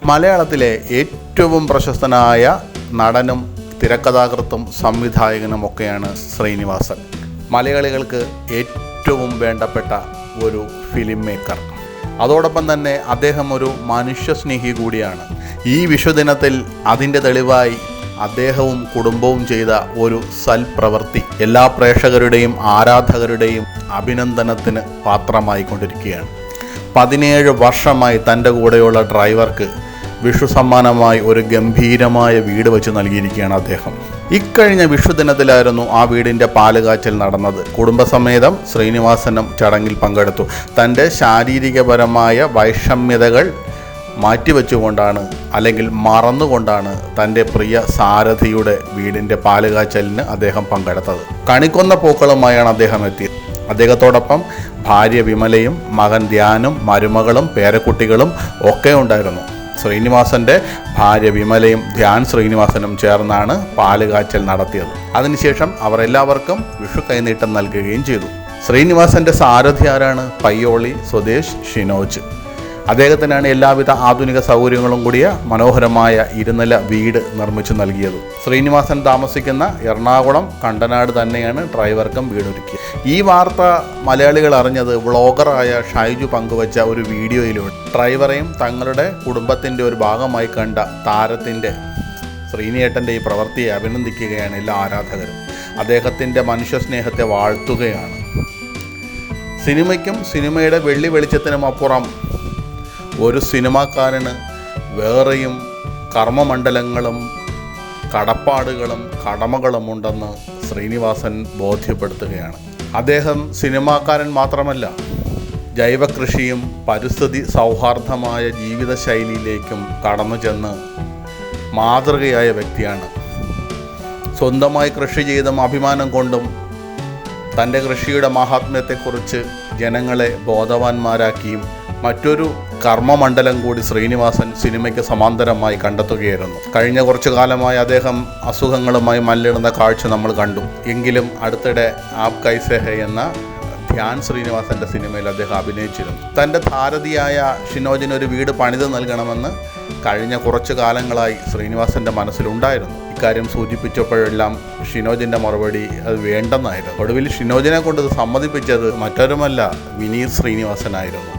മലയാളത്തിലെ ഏറ്റവും പ്രശസ്തനായ നടനും തിരക്കഥാകൃത്തും സംവിധായകനുമൊക്കെയാണ് ശ്രീനിവാസൻ. മലയാളികൾക്ക് ഏറ്റവും വേണ്ടപ്പെട്ട ഒരു ഫിലിം മേക്കർ. അതോടൊപ്പം തന്നെ അദ്ദേഹം ഒരു മനുഷ്യസ്നേഹി കൂടിയാണ്. ഈ വിഷുദിനത്തിൽ അതിൻ്റെ തെളിവായി അദ്ദേഹവും കുടുംബവും ചെയ്ത ഒരു സൽപ്രവൃത്തി എല്ലാ പ്രേക്ഷകരുടെയും ആരാധകരുടെയും അഭിനന്ദനത്തിന് പാത്രമായിക്കൊണ്ടിരിക്കുകയാണ്. 17 വർഷമായി തൻ്റെ കൂടെയുള്ള ഡ്രൈവർക്ക് വിഷു സമ്മാനമായി ഒരു ഗംഭീരമായ വീട് വെച്ച് നൽകിയിരിക്കുകയാണ് അദ്ദേഹം. ഇക്കഴിഞ്ഞ വിഷുദിനത്തിലായിരുന്നു ആ വീടിൻ്റെ പാലുകാച്ചൽ നടന്നത്. കുടുംബസമേതം ശ്രീനിവാസനും ചടങ്ങിൽ പങ്കെടുത്തു. തൻ്റെ ശാരീരികപരമായ വൈഷമ്യതകൾ മാറ്റിവെച്ചുകൊണ്ടാണ് അല്ലെങ്കിൽ മറന്നുകൊണ്ടാണ് തൻ്റെ പ്രിയ സാരഥിയുടെ വീടിൻ്റെ പാലുകാച്ചലിന് അദ്ദേഹം പങ്കെടുത്തത്. കണിക്കൊന്ന പൂക്കളുമായാണ് അദ്ദേഹം എത്തിയത്. അദ്ദേഹത്തോടൊപ്പം ഭാര്യ വിമലയും മകൻ ധ്യാനും മരുമകളും പേരക്കുട്ടികളും ഒക്കെ ഉണ്ടായിരുന്നു. ശ്രീനിവാസൻ്റെ ഭാര്യ വിമലയും ധ്യാൻ ശ്രീനിവാസനും ചേർന്നാണ് പാലുകാച്ചൽ നടത്തിയത്. അതിനുശേഷം അവർ എല്ലാവർക്കും വിഷു കൈനീട്ടം നൽകുകയും ചെയ്തു. ശ്രീനിവാസൻ്റെ സാരഥി ആരാണ്? പയ്യോളി സ്വദേശ് ഷിനോജ്. അദ്ദേഹത്തിനാണ് എല്ലാവിധ ആധുനിക സൗകര്യങ്ങളും കൂടിയ മനോഹരമായ ഇരുനില വീട് നിർമ്മിച്ചു നൽകിയത്. ശ്രീനിവാസൻ താമസിക്കുന്ന എറണാകുളം കണ്ടനാട് തന്നെയാണ് ഡ്രൈവർക്കും വീടൊരുക്കിയത്. ഈ വാർത്ത മലയാളികൾ അറിഞ്ഞത് വ്ളോഗറായ ഷൈജു പങ്കുവച്ച ഒരു വീഡിയോയിലൂടെ. ഡ്രൈവറെയും തങ്ങളുടെ കുടുംബത്തിൻ്റെ ഒരു ഭാഗമായി കണ്ട താരത്തിൻ്റെ ശ്രീനിയേട്ടൻ്റെ ഈ പ്രവൃത്തിയെ അഭിനന്ദിക്കുകയാണ് എല്ലാ ആരാധകരും. അദ്ദേഹത്തിൻ്റെ മനുഷ്യസ്നേഹത്തെ വാഴ്ത്തുകയാണ്. സിനിമയ്ക്കും സിനിമയുടെ വെള്ളി വെളിച്ചത്തിനും അപ്പുറം ഒരു സിനിമാക്കാരന് വേറെയും കർമ്മമണ്ഡലങ്ങളും കടപ്പാടുകളും കടമകളും ഉണ്ടെന്ന് ശ്രീനിവാസൻ ബോധ്യപ്പെടുത്തുകയാണ്. അദ്ദേഹം സിനിമാക്കാരൻ മാത്രമല്ല, ജൈവകൃഷിയും പരിസ്ഥിതി സൗഹാർദ്ദമായ ജീവിതശൈലിയിലേക്കും കടന്നു ചെന്ന് മാതൃകയായ വ്യക്തിയാണ്. സ്വന്തമായി കൃഷി ചെയ്തും അഭിമാനം കൊണ്ടും തൻ്റെ കൃഷിയുടെ മാഹാത്മ്യത്തെക്കുറിച്ച് ജനങ്ങളെ ബോധവാന്മാരാക്കിയും മറ്റൊരു കർമ്മമണ്ഡലം കൂടി ശ്രീനിവാസൻ സിനിമയ്ക്ക് സമാന്തരമായി കണ്ടെത്തുകയായിരുന്നു. കഴിഞ്ഞ കുറച്ചു കാലമായി അദ്ദേഹം അസുഖങ്ങളുമായി മല്ലിടുന്ന കാഴ്ച നമ്മൾ കണ്ടു. എങ്കിലും അടുത്തിടെ ആപ് കൈസേ ഹൈ എന്ന ധ്യാൻ ശ്രീനിവാസൻ്റെ സിനിമയിൽ അദ്ദേഹം അഭിനയിച്ചിരുന്നു. തൻ്റെ സാരഥിയായ ഷിനോജിനൊരു വീട് പണിത് നൽകണമെന്ന് കഴിഞ്ഞ കുറച്ചു കാലങ്ങളായി ശ്രീനിവാസൻ്റെ മനസ്സിലുണ്ടായിരുന്നു. ഇക്കാര്യം സൂചിപ്പിച്ചപ്പോഴെല്ലാം ഷിനോജിൻ്റെ മറുപടി അത് വേണ്ടെന്നായിരുന്നു. ഒടുവിൽ ഷിനോജിനെ കൊണ്ട് ഇത് സമ്മതിപ്പിച്ചത് മറ്റൊരുമല്ല, വിനീത് ശ്രീനിവാസനായിരുന്നു.